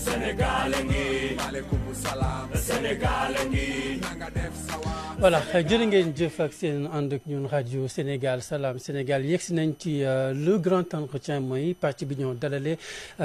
Sénégal ngi maaleykum salaam Sénégal ngi nanga def sawa. voilà jërë ngeen jëf ak seen ànd ak ñun rajo Sénégal Salam Sénégal yegsi nañ ci le grand entretien mooy pàcc bi ñoo dalale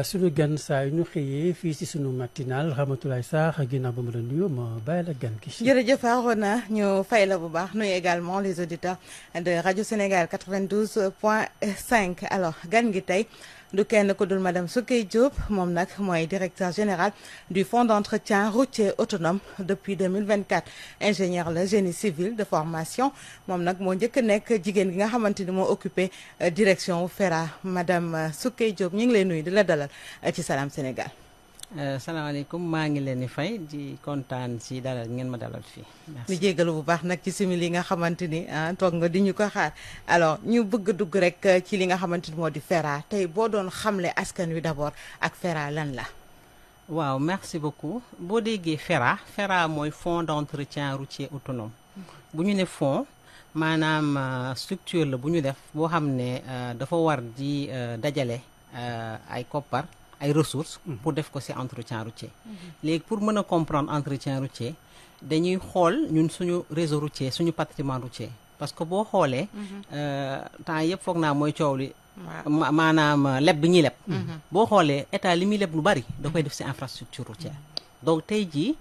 suñu gan saa yu ñu xëyee fii si suñu matinal Ramatoulaye Sarr ginnaaw ba ma la nuyu ma bàyyi la gan gi. jërëjëf Arona ñu fay la bu baax nuyu également les auditeurs de rajo Sénégal 92.5 alors gan gi tey. du kenn ku dul madame Soukeye Diop moom nag mooy directeur général du fonds d'entretien routier autonome depuis 2024 ingénieur la génie civil de formation moom nag moo njëkk a nekk jigéen gi nga xamante ni moo occupé direction FERA madame Soukeye Diop ñu ngi lay nuyu di la dalal ci Salam Sénégal. salaamaaleykum maa ngi leen di fay di kontaan si dalal ngeen ma dalal fii. ñu jégalu bu baax nag ci simili nga xamante ni toog nga di ñu ko xaar alors ñu bëgg a dugg rek ci li nga xamante ni moo di FERA tey boo doon xamle askan wi d'abord ak FERA lan la. waaw merci beaucoup boo déggee FERA mooy fonds d'entretien routier autonome bu ñu ne fonds maanaam structure la bu ñu def boo xam ne dafa war di dajale ay koppar. ay ressources pour def ko ci entretien routier léegi pour mën a comprendre entretien routier dañuy xool ñun suñu réseau routier suñu patrimoine routier parce que boo xoolee temps yëpp foog naa mooy coow li maanaam leb bi ñuy leb boo xoolee état li muy leb lu bari da koy def ci infrastructure routière donc tey jii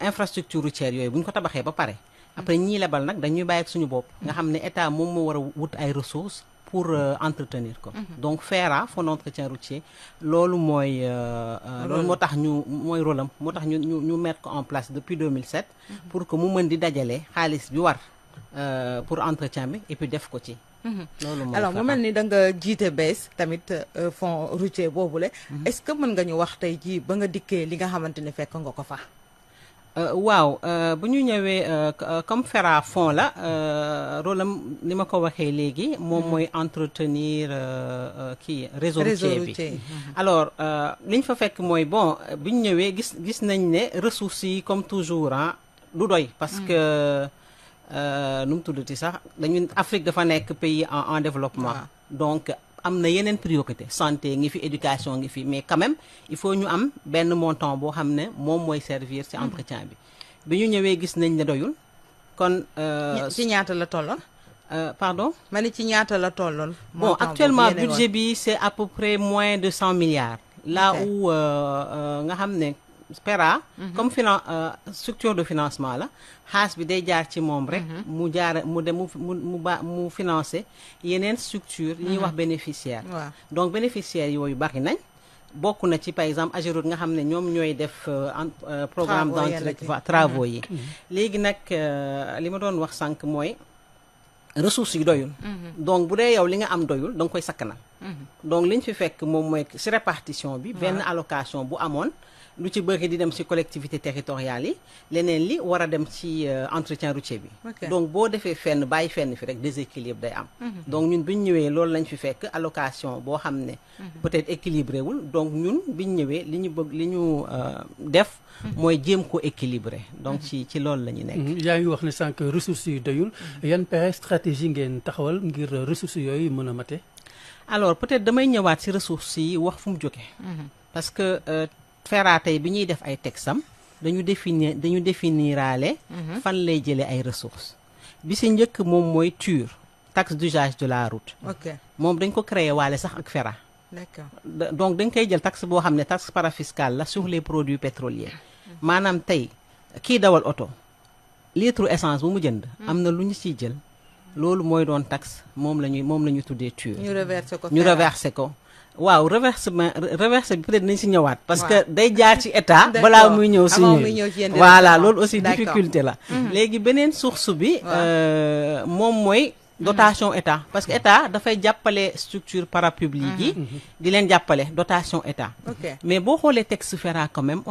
infrastructure routière yooyu bu ñu ko tabaxee ba pare après ñii lebal nag dañuy bàyyi ak suñu bopp nga xam ne état moom moo war a wut ay ressources pour entretenir ko donc FERA fonds d'entretien routier loolu mooy loolu moo tax mooy rôle am moo tax ñu mettre ko en place depuis 2007 pour que mu mën di dajale xaalis bi war pour entretien bi et puis def ko ci loolu mooy alors mu mel ni da nga jiite bees tamit fonds routier boobule est-ce que mën nga ñu wax tey jii ba nga dikkee li nga xamante ne fekk nga ko fa waaw bu ñu ñëwee comme FERA fonds la rôle am ni ma ko waxee léegi moom mooy entretenir kii réseau routier bi alors li ñu fa fekk mooy bon bu ñu ñëwee gis nañ ne ressources yi comme toujours du doy parce que nu mu tuddati sax dañu Afrique dafa nekk pays en développement donc am na yeneen priorité santé ngi fi éducation ngi fi mais quand même il faut ñu am benn montant boo xam ne moom mooy servir ci entretien bi ñu ñëwee gis nañ ne doyul kon ci ñaata la tolloon pardon ma ni ci ñaata la tolloon bon actuellement budget bi c'est à peu près moins de 100 milliards là où nga xam ne FERA comme structure de financement la xaas bi day jaar ci moom rek mu financer yeneen structure yi ñuy wax bénéficiaire donc bénéficiaires yooyu bari nañ bokk na ci par exemple AGEROUTE nga xam ne ñoom ñooy def programme d'entretien travaux yi léegi nag li ma doon wax sànq mooy ressources yi doyul donc bu dee yow li nga am doyul da nga koy sakkanal donc li ñu fi fekk moom mooy ci répartition bi benn allocation bu amoon lu ci bëri di dem ci collectivité territoriale yi leneen li war a dem ci entretien routier bi donc boo defee fenn bàyyi fenn fi rek déséquilibre day am donc ñun bi ñu ñëwee loolu lañ fi fekk allocation boo xam ne peut-être équilibré wul donc ñun bi ñu ñëwee li ñu bëgg li ñu def mooy jéem ko équilibré donc ci loolu la ñu nekk yaa ngi wax ne sànq ressources yi doyul yan pexe stratégie ngeen taxawal ngir ressources yooyu mën a mate alors peut-être damay ñëwaat ci ressources yi wax fu mu jóge parce que FERA tey bi ñuy def ay texam dañu définiraale fan lay jëlee ay ressources bi ci njëkk moom mooy TUR taxe d'usage de la route moom dañ ko créé waale sax ak FERA d'accord donc dañ koy jël taxe boo xam ne taxe parafiscale la sur les produits pétroliers maanaam tey kii dawal oto litre essence bu mu jënd am na lu ñu ciy jël loolu mooy doon taxe moom la ñu tuddee TUR ñu reversé ko waaw reverse bi peut-être nañ ci ñëwaat parce que day jaar ci état balaa muy ñëw suñu voilà loolu aussi difficulté la léegi beneen source bi moom mooy dotation état parce que état dafay jàppale structure parapublique yi di leen jàppale dotation état mais boo xoolee texte FERA quand même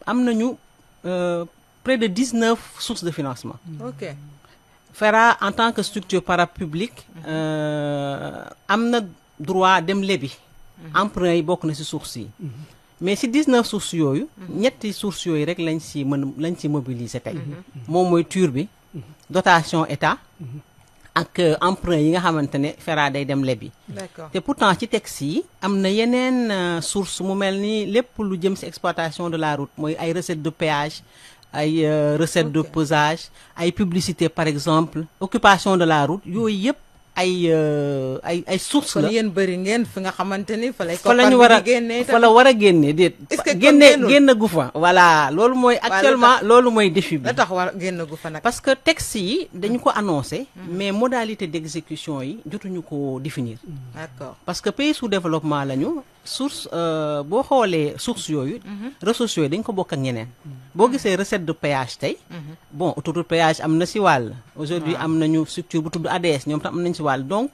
am nañu près de 19 sources de financement FERA en tant que structure parapublique am na droit dem lebi emprunt yi bokk na ci sources yi mais ci 19 sources yooyu ñetti sources yooyu rek lañ ci mobiliser tey moom mooy TUR bi dotation état ak emprunt yi nga xamante ne FERA day dem lebi. d'accord te pourtant ci texte yi am na yeneen source mu mel ni lépp lu jëm ci exploitation de la route mooy ay recettes de péage ay recettes de pesage ay publicité par exemple occupation de la route yooyu yëpp ay source la kon yéen bëri ngeen fi nga xamante ni fa lay fa la ñu war a génnee fa la war a génne déet est-ce que génn gu fa voilà loolu mooy actuellement loolu mooy défi bi la tax war génn gu fa nag parce que texte yi dañu ko annoncé mais modalité d'exécution yi jotuñu ko définir d'accord parce que pays sous développement lañu source boo xoolee source yooyu ressources yooyu dañ ko bokk ak ñeneen boo gisee recette de péage tey bon autoroute péage am na si wàll aujourd'hui am nañu structure bu tudd ADS ñoom tam am nañ si wàll donc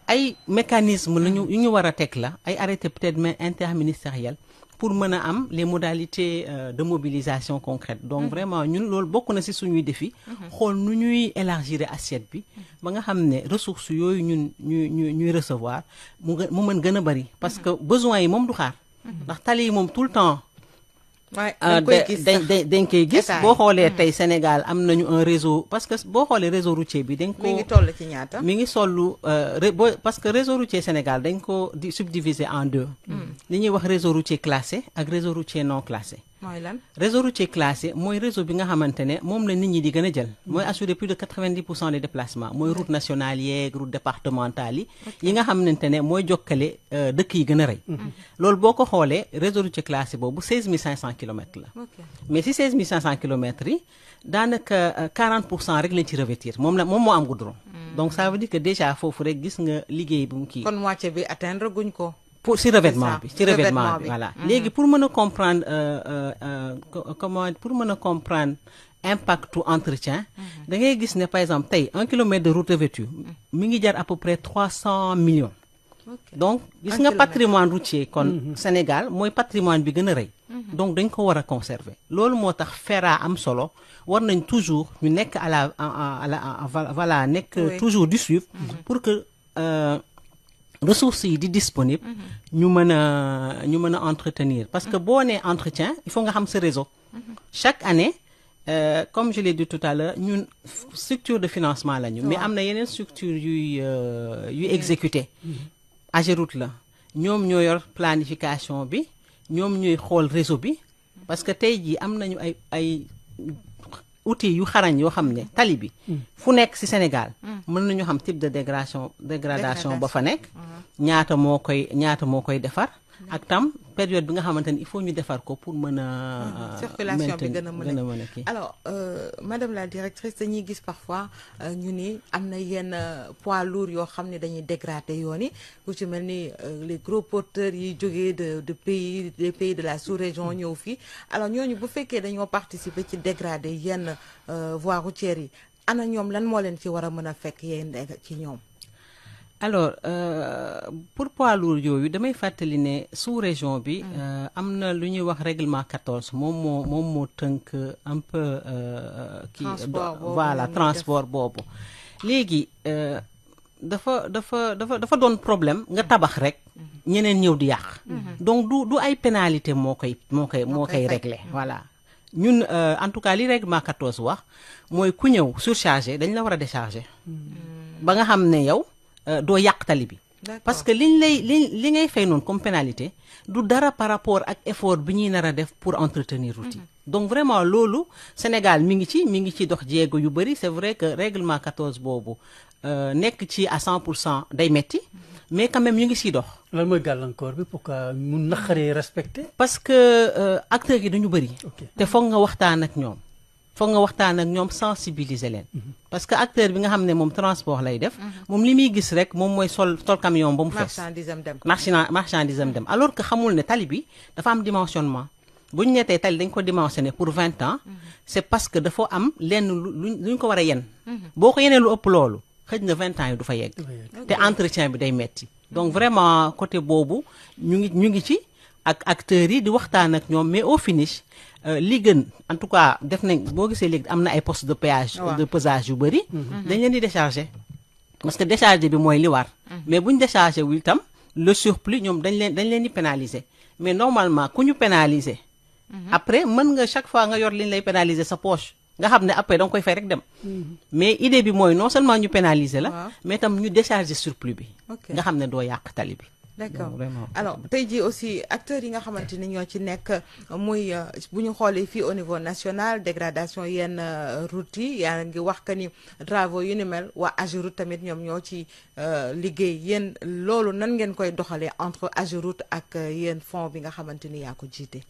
ay mécanisme lañu yu ñu war a teg la ay arrêté peut-être même interministériel pour mën a am les modalités de mobilisation concrète donc vraiment ñun loolu bokk na ci suñuy défi xool nu ñuy élargir assiette bi ba nga xam ne ressources yooyu ñun ñuy recevoir mu mën gën a bari parce que besoin yi moom du xaar ndax tali yi moom tout le temps dañ koy gis boo xoolee tey Sénégal am nañu un réseau parce que boo xoolee réseau routier bi dañ ko mi ngi toll ci ñaata mi ngi sollu parce que réseau routier Sénégal dañ ko subdiviser en deux li ñuy wax réseau routier classé ak réseau routier non classé mooy lan réseau routier classé mooy réseau bi nga xamante ne moom la nit ñi di gën a jël mooy assurer plus de 90% des déplacements mooy route nationale yeeg route départementale yi nga xamante ne mooy jokkale dëkk yi gën a rëy loolu boo ko xoolee réseau routier classé boobu 16500 kilomètres la mais si 16500 kilomètres yi daanaka 40% rek lañ ci revêtir moom moo am goudron donc ça veut dire que déjà foofu rek gis nga liggéey bu mu kii kon moitié bi atteindre guñ ko pour ci revêtement bi voilà léegi pour mën a comprendre pour mën a comprendre impact entretien da ngay gis ne par exemple tey 1 kilomètre de route revêtue mi ngi jar à peu près 300 millions donc gis nga patrimoine routier kon Sénégal mooy patrimoine bi gën a rëy donc dañ ko war a conserver loolu moo tax FERA am solo war nañ toujours ñu nekk voilà nekk toujours du suivre pour que ressources yi di disponible ñu mën a entretenir parce que boo nee entretien il faut nga xam sa réseau chaque année comme je l'ai dit tout à l'heure ñun structure de financement lañu mais am na yeneen structure yuy exécuter AGEROUTE la ñoom ñoo yor planification bi ñoom ñooy xool réseau bi parce que tey jii am nañu ay outils yu xarañ yoo xam ne tali bi fu nekk ci Sénégal mën nañu xam type de dégradation ba fa nekk ñaata moo koy defar ak tam période bi nga xamante ni il faut ñu defar ko pour mën a circulation bi gën a mën a kii alors madame la directrice dañuy gis parfois ñu ni am na yenn poids lourds yoo xam ne dañuy dégrader yoon yi ku ci mel ni les gros porteurs yi jógee des pays de la sous-région ñëw fii alors ñooñu bu fekkee dañoo participer ci dégrader yenn voies routières yi ana ñoom lan moo leen ci war a mën a fekk yéen ci ñoom alors pour poids lourds yooyu damay fàttali ne sous région bi am na lu ñuy wax règlement 14 moom moo tënk un peu kii voilà transport boobu léegi dafa doon problème nga tabax rek ñeneen ñëw di yàq donc du ay pénalité moo koy régler voilà ñun en tout cas li règlement 14 wax mooy ku ñëw surchargé dañ la war a décharger ba nga xam ne yow doo yàq tali bi parce que li ngay fay noonu comme pénalité du dara par rapport ak effort bi ñuy nar a def pour entretenir route yi donc vraiment loolu Sénégal mi ngi ci dox jéego yu bëri c'est vrai que règlement 14 boobu nekk ci à 100% day metti mais quand même ñu ngi siy dox. lan mooy gàllankoor bi pour que mu naqaree respecter. parce que acteurs yi dañu bëri. te foog nga waxtaan ak ñoom sensibiliser leen. parce que acteur bi nga xam ne moom transport lay def. moom li muy gis rek moom mooy sol camion ba mu fees. marchandise am dem alors que xamul ne tali bi dafa am dimensionnement bu ñu nee tey tali dañ ko dimensionné pour 20 ans. c'est parce que dafa am lenn luñ ko war a yen. boo ko yenee lu ëpp loolu xëj na 20 ans yi du fa yegg. te entretien bi day metti donc vraiment côté boobu ñu ngi ci ak acteurs yi di waxtaan ak ñoom mais au finish. li gën en tout cas def nañ boo gisee léegi am na ay postes de péage de pesage yu bëri dañ leen di décharger parce que décharger bi mooy li war mais buñ décharger wu itam le surplus ñoom dañ leen di pénaliser mais normalement ku ñu pénaliser après mën nga chaque fois nga yor liñ lay pénaliser sa poche nga xam ne après da nga koy fay rek dem. mais idée bi mooy non seulement ñu pénaliser la. mais tam ñu décharger surplus bi. nga xam ne doo yàq tali bi. d'accord vraiment. alors tey jii aussi acteurs yi nga xamante ni ñoo ci nekk muy bu ñu xoolee fii au niveau national dégradation yenn routes yi yaa ngi wax que ni travaux yu ni mel waa AGEROUTE tamit ñoom ñoo ci liggéey yéen loolu nan ngeen koy doxalee entre AGEROUTE ak yéen fonds bi nga xamante ni yaa ko jiite.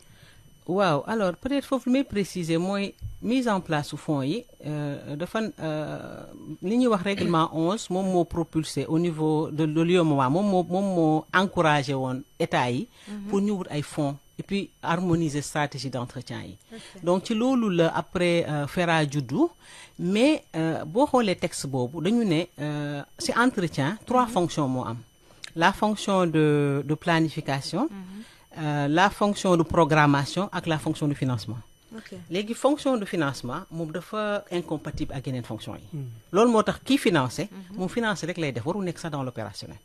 waaw alors peut-être foofu lu may préciser mooy mise en place su fonds yi dafa li ñuy wax règlement 11 moom moo propulsé au niveau de l'UEMOA moom moo encouragé woon état yi. pour ñu wut ay fonds et puis harmoniser stratégie d'entretien yi. donc ci loolu la après FERA juddu mais boo xoolee texte boobu dañu ne ci entretien 3 fonctions moo am la fonction de planification. La fonction de programmation ak la fonction de financement. léegi fonction de financement moom dafa incompatible ak yeneen fonction yi. loolu moo tax kii financé. moom financé rek lay def waru nekk sax dans l'opérationnel.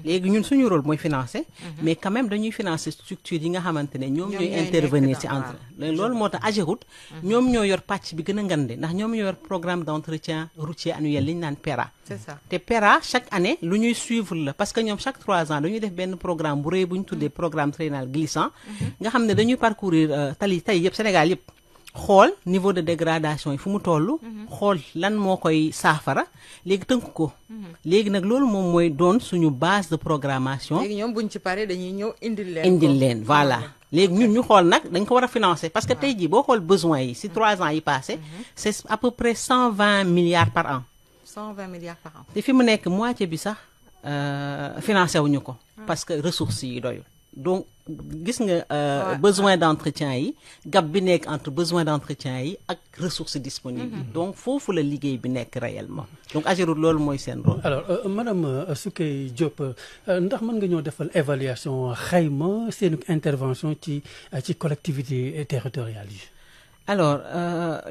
léegi ñun suñu rôle mooy financer. mais quand même dañuy financer structure yi nga xamante ne ñoom ñooy intervenir ci entre. loolu moo tax AGEROUTE. ñoom ñoo yor pàcc bi gën a ngande ndax ñoom ñoo yor programme d'entretien routier annuel li ñu naan PERA. c'est ça te PERA chaque année lu ñuy suivre la parce que ñoom chaque 3 ans dañuy def benn programme bu rëy bu ñu tuddee programme triennal glissant. nga xam ne dañuy parcourir tali yëpp Sénégal yëpp. xool niveau de dégradation yi fu mu toll. xool lan moo koy saafara léegi tënk ko. léegi nag loolu moom mooy doon suñu base de programmation. léegi ñoom buñ ci paree dañuy ñëw indil leen voilà. léegi ñun ñu xool nag dañ ko war a financer parce que tey jii boo xool besoin yi ci 3 ans yi passé c'est à peu près 120 milliards par an. 120 milliards par an. te fi mu nekk moitié bi sax financé wuñu ko. parce que ressources yi doyul. donc gis nga besoin d'entretien yi gap bi nekk entre besoin d'entretien yi ak ressources disponibles yi donc foofu la liggéey bi nekk réellement donc AGEROUTE loolu mooy seen rôle. alors madame Soukeye Diop ndax mën nga ñoo defal évaluation xayma seen intervention ci collectivités territoriales yi. alors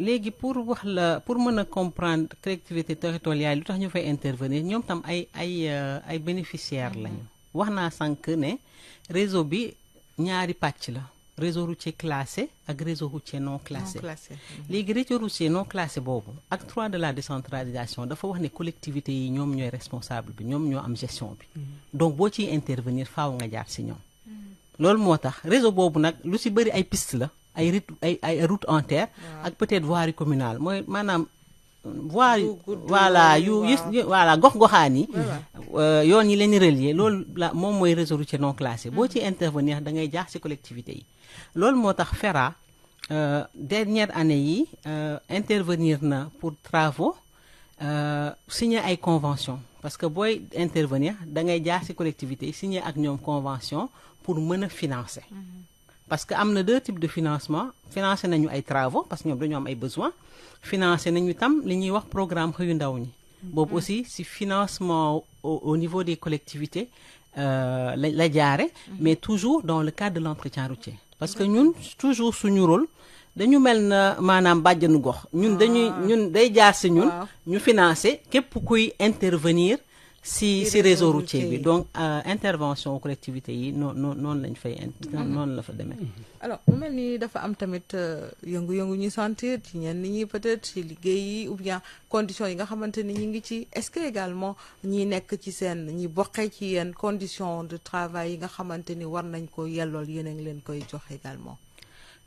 léegi pour wax la pour mën a comprendre collectivités territoriales lu tax ñu fay intervenir ñoom tam ay bénéficiaires lañu. wax naa sànq ne réseau bi ñaari pàcc la réseau routier classé ak réseau routier non classé. léegi réseau routier non classé boobu acte 3 de la décentralisation dafa wax ne collectivités yi ñoom ñooy responsable bi ñoom ñoo am gestion bi. donc boo ciy intervenir faaw nga jaar ci ñoom. loolu moo tax réseau boobu nag lu ci bëri ay piste la ay route en terre. ak peut-être voirie communale mooy maanaam. voilà voilà gox-goxaan yi yoon yi leen relier loolu la moom mooy réseau routier non classé boo ci intervenir da ngay jaar ci collectivité yi loolu moo tax FERA dernière année yi intervenir na pour travaux signer ay convention parce que booy intervenir da ngay jaar ci collectivité yi signer ak ñoom convention pour mën a financer parce que am na 2 types de financement financer nañu ay travaux parce que ñoom dañoo am ay besoins financer nañu tam li ñuy wax programme xëyu ndaw ñi boobu aussi ci financement au niveau des collectivités la jaare mais toujours dans le cadre de l'entretien routier parce que ñun toujours suñu rôle dañu mel na maanaam bàjjanu gox ñun day jaar ci ñun ñu financer képp kuy intervenir ci réseau routier bi donc intervention collectivité yi noonu lañ fay noonu la fa demee. alors mu mel ni dafa am tamit yëngu-yëngu ñu sentir ci ñenn ñi peut-être ci liggéey yi ou bien conditions yi nga xamante ni ñu ngi ci est-ce que également ñi nekk ci seen ñi bokkee ci yenn conditions de travail yi nga xamante ni war nañ ko yellool yéen a ngi leen koy jox également.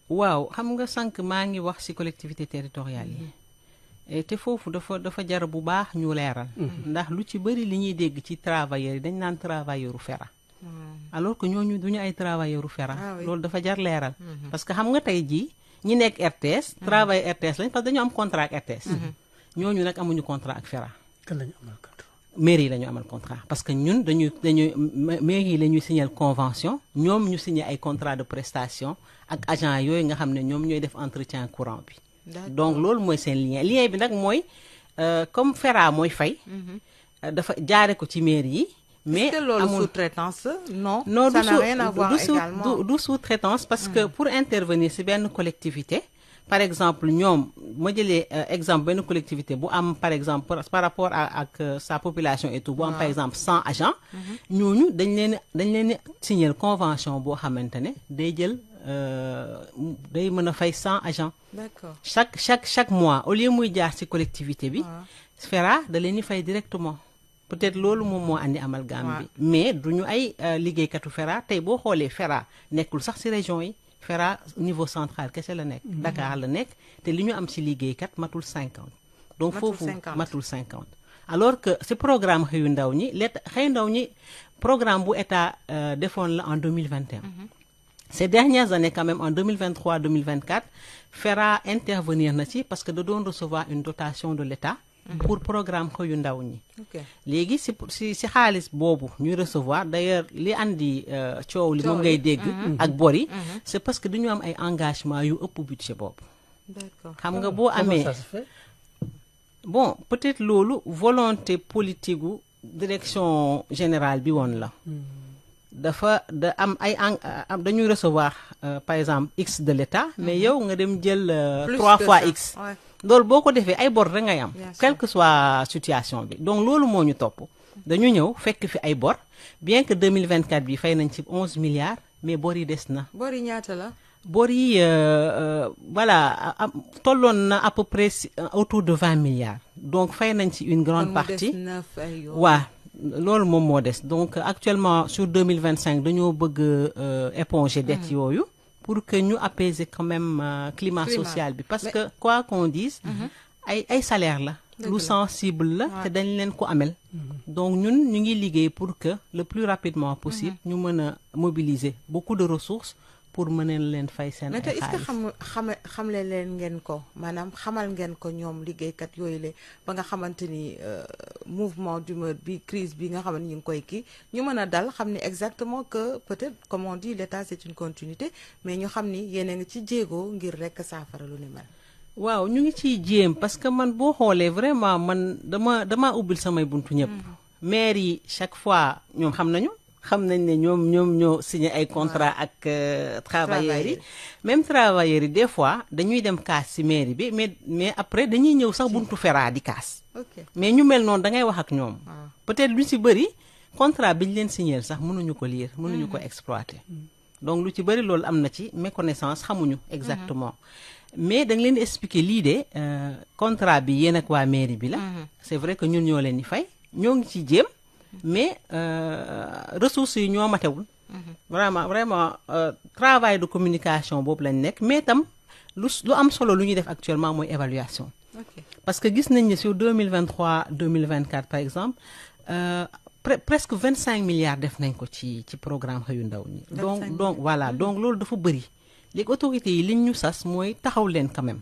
waaw xam nga sànq maa ngi wax ci collectivité territoriale yi. te foofu dafa jar bu baax ñu leeral. ndax lu ci bëri li ñuy dégg ci travailleurs yi dañ naan travailleuru FERA. alors que ñooñu duñu ay travailleuru FERA. loolu dafa jar leeral. parce que xam nga tey jii ñi nekk RTS. travail RTS lañ parce que dañu am contrat ak RTS. ñooñu nag amuñu contrat ak FERA. kan lañu amal contrat. mairie yi la ñu amal contrat parce que ñun dañuy mairie yi la ñuy signer convention ñoom ñu signer ay contrat de prestation ak agent yooyu nga xam ne ñoom ñooy def entretien courant bi. donc loolu mooy seen lien bi nag mooy comme FERA mooy fay. dafa jaare ko ci mairie yi. mais loolu sous-traitance non ça n'a rien à voir également du sous-traitance parce que pour intervenir ci benn collectivité par exemple ñoom ma jëlee exemple benn collectivité bu am par exemple par rapport ak sa population et tout bu am par exemple 100 agents ñooñu dañ leen signer convention boo xamante ne day jël day mën a fay 100 agents. D'accord. chaque mois au lieu muy jaar ci collectivité bi FERA da leen di fay directement peut-être loolu moom moo andi amalgame bi mais duñu ay liggéeykatu FERA tey boo xoolee FERA nekkul sax ci région yi FERA niveau central kese la nekk Dakar la nekk te li ñu am ci liggéeykat matul 50 donc foofu matul 50 alors que ci programme xëyu ndaw ñi xëyu ndaw ñi programme bu état defoon la en 2021 ces dernières années quand même en 2023 2024 FERA intervenir na ci parce que da doon recevoir une dotation de l'État pour programme xëyu ndaw ñi léegi si xaalis boobu ñuy recevoir d'ailleurs li andi coow li moom ngay dégg ak bor yi c'est parce que dañu am ay engagement yu ëpp budget boobu xam nga boo amee bon peut-être loolu volonté politique gu direction générale bi woon la da am ay dañuy recevoir par exemple x de l'État mais yow nga dem jël 3 fois x loolu boo ko defee ay bor rek ngay am quelle que soit situation bi donc loolu moo ñu topp dañu ñëw fekk fi ay bor bien que 2024 bi fay nañ ci 11 milliards mais bor yi des na. bor yi ñaata la. bor yi voilà tolloon na à peu près autour de 20 milliards donc fay nañ ci une grande partie waaw loolu moom moo des donc actuellement sur 2025 dañoo bëgg éponger dette yooyu pour que ñu apaiser quand même climat social bi parce que quoi qu'on dise ay salaire la lu sensible la te dañ leen ko amel donc ñun ñu ngi liggéey pour que le plus rapidement possible ñu mën a mobiliser beaucoup de ressources pour mën leen fay seen ay xaalis. mais est-ce que xamle leen ngeen ko maanaam xamal ngeen ko ñoom liggéeykat yooyu la ba nga xamante ni mouvement d'humeur bi crise bi nga xamante ni ñu ngi koy kii ñu mën a dal xam ni exactement que peut-être comme on dit l'État c'est une continuité mais ñu xam ni yéen a ngi ci jéego ngir rekk saafara lu ni mel. waaw ñu ngi ciy jéem parce que man boo xoolee vraiment man dama ubbil samay buntu ñëpp. maire yi chaque fois ñoom xam nañ ne ñoom ñoo signé ay contrat ak travailleurs yi même travailleurs yi des fois dañuy dem kaas ci mairie bi mais après dañuy ñëw sax buntu FERA di kaas mais ñu mel noonu da ngay wax ak ñoom peut-être lu ci bëri contrat bi ñu leen signé sax mënuñu ko lire mënuñu ko exploiter donc lu ci bëri loolu am na ci méconnaissance xamuñu exactement mais da nga leen di expliquer lii de contrat bi yéen ak waa mairie bi la c'est vrai que ñun ñoo leen di fay ñoo ngi ci jéem mais ressources yi ñoo matewul vraiment travail de communication boobu lañ nekk mais tam lu am solo lu ñuy def actuellement mooy évaluation parce que gis nañ ne sur 2023 2024 par exemple presque 25 milliards def nañ ko ci programme xëyu ndaw ñi donc voilà donc loolu dafa bëri léegi autorités yi liñ ñu sas mooy taxaw leen quand même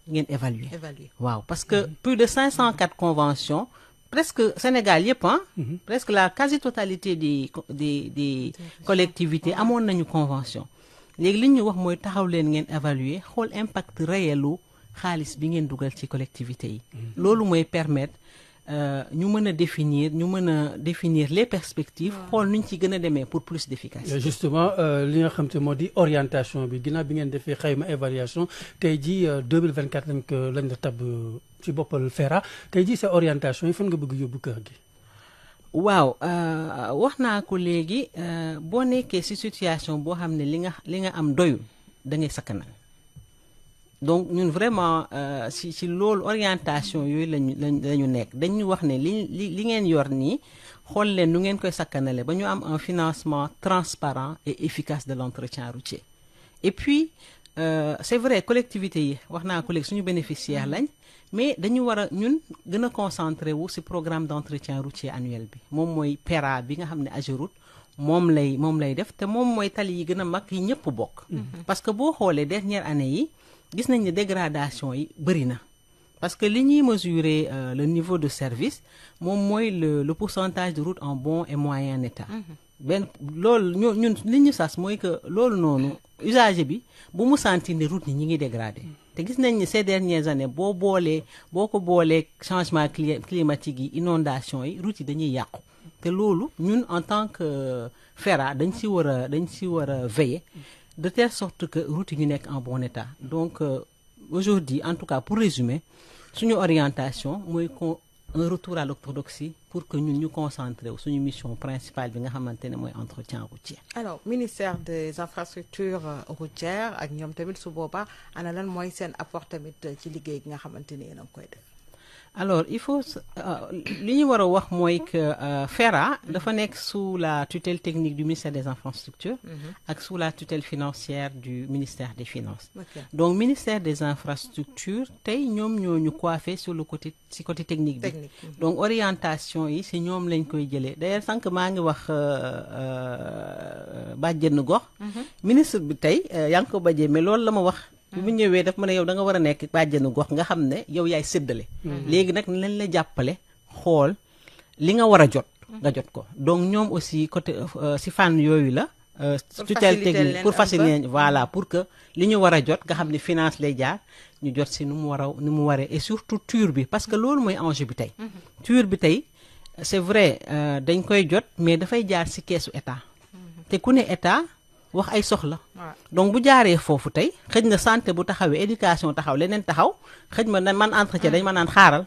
ngeen évaluer waaw parce que plus de 504 conventions presque Sénégal yëpp presque la quasi-totalité des collectivités amoon nañu convention léegi li ñu wax mooy taxaw leen ngeen évaluer xool impact réelu xaalis bi ngeen dugal ci collectivités yi loolu mooy permettre ñu mën a définir les perspectives xool nuñ ci gën a demee pour plus d'efficacité. Justement li nga xam te moo di orientation bi ginnaaw bi ngeen defee xayma évaluation tey jii 2024 lañ la tabb ci boppal FERA tey jii sa orientation yi fan nga bëgg yóbbu kër gi. waaw wax naa ko léegi boo nekkee ci situation boo xam ne li nga am doyul da ngay sakkanal donc ñun vraiment ci loolu orientation yooyu lañu nekk dañu wax ne li ngeen yor nii xool leen nu ngeen koy sakkanale ba ñu am un financement transparent et efficace de l'entretien routier et puis c'est vrai collectivité yi wax naa ko léegi suñu bénéficiaire lañ mais dañu war a ñun gën a concentré wu ci programme d'entretien routier annuel bi moom mooy PERA bi nga xam ne AGEROUTE moom lay def te moom mooy tali yi gën a mag yi ñëpp bokk parce que boo xoolee dernière année yi gis nañ ne dégradation yi bëri na parce que li ñuy mesurer le niveau de service moom mooy le pourcentage de routes en bon et moyen état loolu ñun li ñu sas mooy que loolu noonu usager bi bu mu sentir ne route ñi ngi dégradé te gis nañ ne ces dernières années boo ko boolee changement climatique yi inondation yi route yi dañuy yàqu te loolu ñun en tant que FERA dañ ci war a veiller de telle sorte que route yi ñu nekk en bon état donc aujourd'hui en tout cas pour résumer suñu orientation mooy un retour à l'orthodoxie pour que ñun ñu concentrer wu suñu mission principale bi nga xamante ne mooy entretien routier. alors ministère des infrastructures routières ak ñoom tamit su boobaa ana lan mooy seen apport tamit ci liggéey gi nga xamante ni yéen a ngi koy def. alors il faut li ñu war a wax mooy que FERA dafa nekk sous la tutelle technique du ministère des infrastructures ak sous la tutelle financière du ministère des finances. Donc ministère des infrastructures tey ñoom ñoo ñu coiffé sur le côté ci côté technique bi. Donc orientation yi si ñoom lañ koy jëlee d'ailleurs sànq maa ngi wax bàjjenu gox. ministre bi tey yaa ngi ko bajee mais loolu la ma wax. bi mu ñëwee daf ma ne yow da nga war a nekk bàjjenu gox nga xam ne yow yaay séddale. léegi nag lañ la jàppale xool li nga war a jot. nga jot ko donc ñoom aussi côté si fànn yooyu la. tutelle technique pour faciliter voilà pour que li ñu war a jot nga xam ne finance lay jaar ñu jot si nu mu waree et surtout TUR bi parce que loolu mooy enjeu bi tey. TUR bi tey c'est vrai dañ koy jot mais dafay jaar si keesu état. te ku ne état. wax ay soxla donc bu jaaree foofu tey xëj na santé bu taxawee éducation taxaw leneen taxaw xëj ma man entretien dañ ma naan xaaral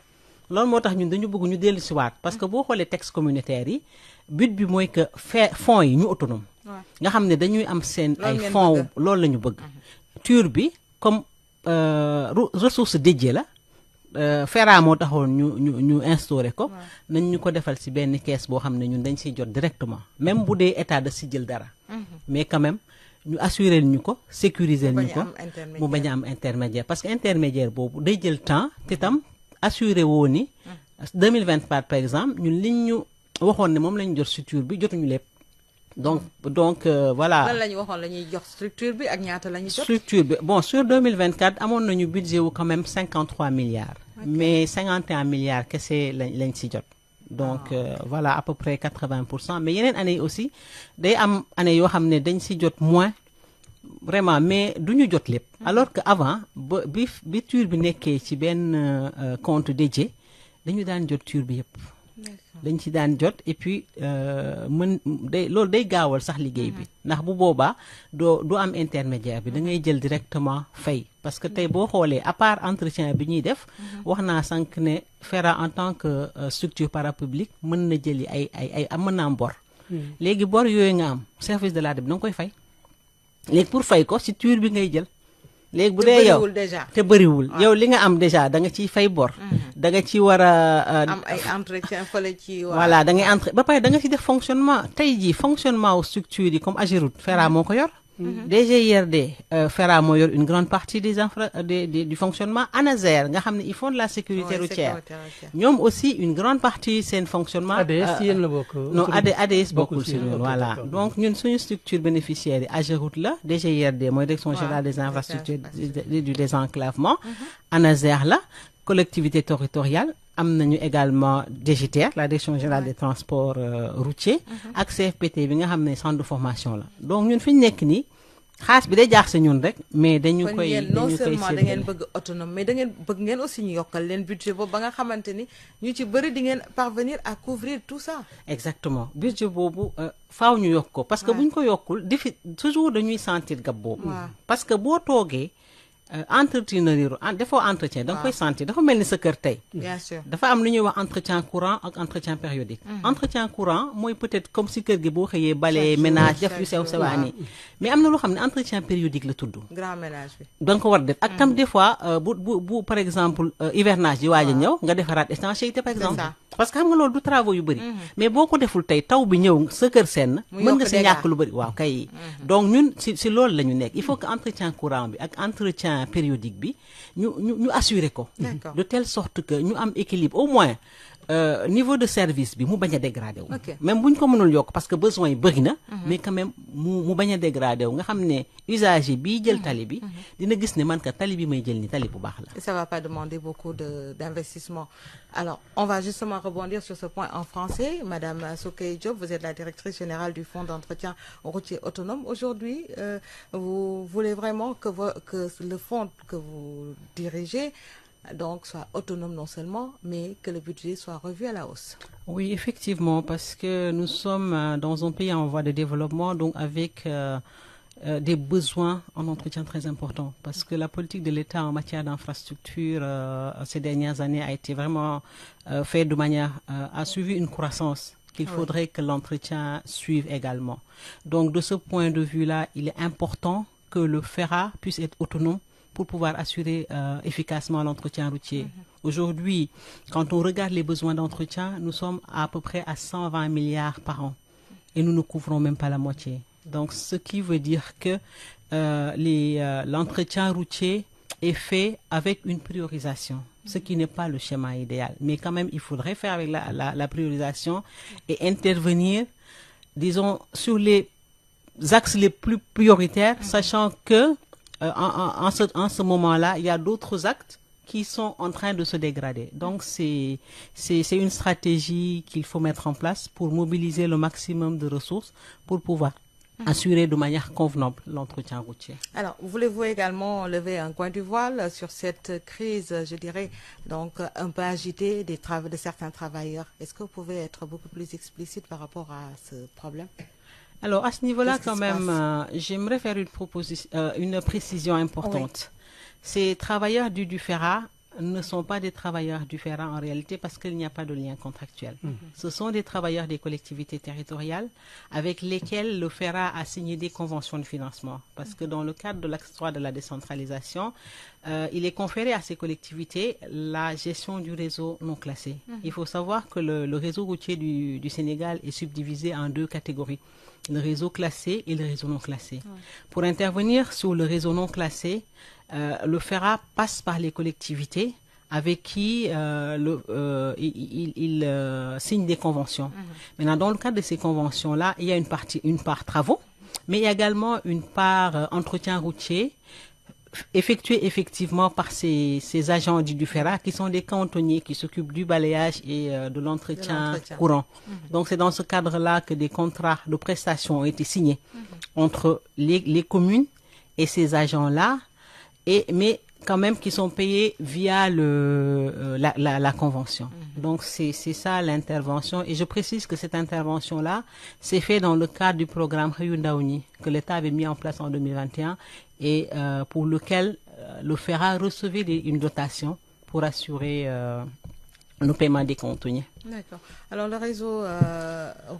loolu moo tax ñun dañu bëgg ñu dellu siwaat parce que boo xoolee texte communautaire yi but bi mooy que fonds yi ñu autonome nga xam ne dañuy am seen ay fonds loolu la ñu bëgg TUR bi comme ressource dédiée la FERA moo taxoon ñu instauré ko nañ ñu ko defal si benn caisse boo xam ne ñun dañ siy jot directement même bu dee état da si jël dara mais quand même ñu assurer ñu ko sécuriser ñu ko mu bañ a am intermédiaire parce que intermédiaire boobu day jël temps te tam assuré woo ni 2024 par exemple ñun liñ ñu waxoon ne moom la ñu jot structure bi jotuñu lépp donc voilà. lan la ñu waxoon la ñuy jox structure bi ak ñaata la ñuy jot. structure bi bon sur 2024 amoon nañu budget wu quand même 53 milliards. mais 51 milliards kese lañ si jot. donc voilà à peu près 80% mais yeneen année yi aussi day am année yoo xam ne dañ si jot moins vraiment mais du ñu jot lépp. alors que avant bi TUR bi nekkee ci benn compte dédié dañu daan jot TUR bi yëpp. dañ ci daan jot et puis loolu day gaawal sax liggéey bi ndax bu boobaa doo am intermédiaire bi da ngay jël directement fay parce que tey boo xoolee à part entretien bi ñuy def wax naa sànq ne FERA en tant que structure parapublique mën na jëli ay mën na am bor léegi bor yooyu nga am service de l'ADEME da nga koy fay léegi pour fay ko ci TUR bi ngay jël léegi bu dee yow te bëriwul yow li nga am déjà da nga ciy fay bor da nga ci war a am ay entretien fële ci voilà da ngay ba pare da nga ci def fonctionnement tey jii fonctionnement wu structure yi comme AGEROUTE FERA moo ko yor DGIRD FERA moo yor une grande partie du fonctionnement ANASER nga xam ne ils font de la sécurité routière ñoom aussi une grande partie seen fonctionnement ADS yéen la bokk non ADS bokkul si ñun voilà donc ñun suñu structure bénéficiaire yi AGEROUTE la DGIRD mooy direction générale des infrastructures du désenclavement ANASER la collectivité territoriale am nañu également DGTR la direction générale des transports routiers ak CFPT bi nga xam ne centre de formation la donc ñun fi ñu nekk nii xaas bi day jaax si ñun rek mais dañu koy non seulement da ngeen bëgg autonome mais da ngeen bëgg ngeen aussi ñu yokkal leen budget boobu ba nga xamante ni ñu ci bëri di ngeen parvenir à couvrir tout ça exactement budget boobu faaw ñu yokk ko parce que bu ñu ko yokkul toujours dañuy sentir gab boobu parce que boo toogee entrepreneur defoo entretien da nga koy sentir dafa mel ni sa kër tey bien sûr dafa am lu ñuy wax entretien courant ak entretien périodique entretien courant mooy peut-être comme si kër gi boo xëyee balee ménage def yu sew sewaani mais am na loo xam ne entretien périodique la tudd grand ménage bi da nga ko war def ak tam des fois bu par exemple hivernage yi waaj a ñëw nga defaraat étanchéité par exemple parce que xam nga loolu du travaux yu bëri mais boo ko deful tey taw bi ñëw sa kër seen mën nga si ñàkk lu bëri waaw kay donc ñun si loolu la ñu nekk il faut que entretien courant bi ak entretien périodique bi ñu assurer ko de telle sorte que ñu am équilibre au moins niveau de service bi mu bañ a dégradé wu même bu ñu ko mënul yokk parce que besoin yi bëri na mais quand même mu bañ a dégradé wu nga xam ne usager bii jël tali bi dina gis ne man ka tali bi may jël ni tali bu baax la ça va pas demander beaucoup d'investissement alors on va justement rebondir sur ce point en français Madame Soukeye Diop vous êtes la directrice générale du Fonds d'entretien routier autonome aujourd'hui vous voulez vraiment que le fonds que vous dirigez donc soit autonome non seulement, mais que le budget soit revu à la hausse. Oui, effectivement, parce que nous sommes dans un pays en voie de développement, donc avec des besoins en entretien très importants, parce que la politique de l'État en matière d'infrastructure ces dernières années a été vraiment faite de manière a suivi une croissance qu'il faudrait que l'entretien suive également. Donc de ce point de vue-là, il est important que le FERA puisse être autonome pour pouvoir assurer efficacement l'entretien routier. Aujourd'hui, quand on regarde les besoins d'entretien, nous sommes à peu près à 120 milliards par an et nous ne couvrons même pas la moitié. Donc, ce qui veut dire que l'entretien routier est fait avec une priorisation, ce qui n'est pas le schéma idéal. Mais quand même, il faudrait faire avec la priorisation et intervenir, disons, sur les axes les plus prioritaires, sachant que en ce moment-là, il y a d'autres actes qui sont en train de se dégrader. Donc, c'est une stratégie qu'il faut mettre en place pour mobiliser le maximum de ressources pour pouvoir assurer de manière convenable l'entretien routier. Alors, voulez-vous également lever un coin du voile sur cette crise, je dirais, donc un peu agitée de certains travailleurs? Est-ce que vous pouvez être beaucoup plus explicite par rapport à ce problème? Alors, à ce niveau-là, quand même, j'aimerais faire une précision importante. Oui. Ces travailleurs du FERA ne sont pas des travailleurs du FERA en réalité parce qu'il n'y a pas de lien contractuel. Ce sont des travailleurs des collectivités territoriales avec lesquels le FERA a signé des conventions de financement. Parce que dans le cadre de l'axe 3 de la décentralisation, il est conféré à ces collectivités la gestion du réseau non classé. Il faut savoir que le réseau routier du Sénégal est subdivisé en deux catégories. Le réseau classé et le réseau non classé. Pour intervenir sur le réseau non classé, le FERA passe par les collectivités avec qui il signe des conventions. Maintenant, dans le cadre de ces conventions-là, il y a une part travaux, mais il y a également une part entretien routier effectué effectivement par ces agents du FERA qui sont des cantonniers qui s'occupent du balayage et de l'entretien courant. Donc c'est dans ce cadre-là que des contrats de prestations ont été signés entre les communes et ces agents-là, mais quand même qui sont payés via la convention. Donc c'est ça l'intervention. Et je précise que cette intervention-là s'est faite dans le cadre du programme Ryundaouni que l'État avait mis en place en 2021 et pour lequel le FERA recevait une dotation pour assurer le paiement des cantonniers. D'accord. Alors le réseau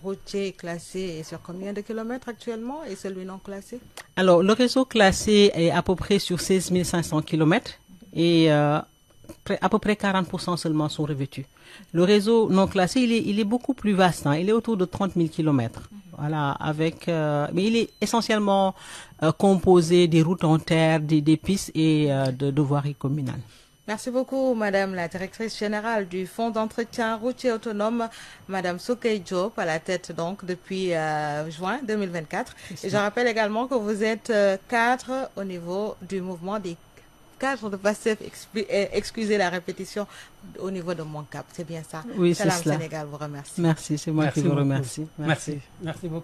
routier classé est sur combien de kilomètres actuellement et celui non classé? Alors le réseau classé est à peu près sur 16 500 kilomètres et à peu près 40% seulement sont revêtus. Le réseau non classé, il est beaucoup plus vaste, il est autour de 30 000 kilomètres. Voilà, mais il est essentiellement composé des routes en terre, des pistes et de voiries communales. Merci beaucoup, Madame la directrice générale du Fonds d'entretien routier autonome, Madame Sokey Diop, à la tête donc depuis juin 2024. Et je rappelle également que vous êtes cadre au niveau du mouvement des cadres de PASTEF, excusez la répétition, au niveau de Moncap. C'est bien ça? Oui, c'est cela. Sénégal vous remercie. Merci, c'est moi qui vous remercie. Merci beaucoup.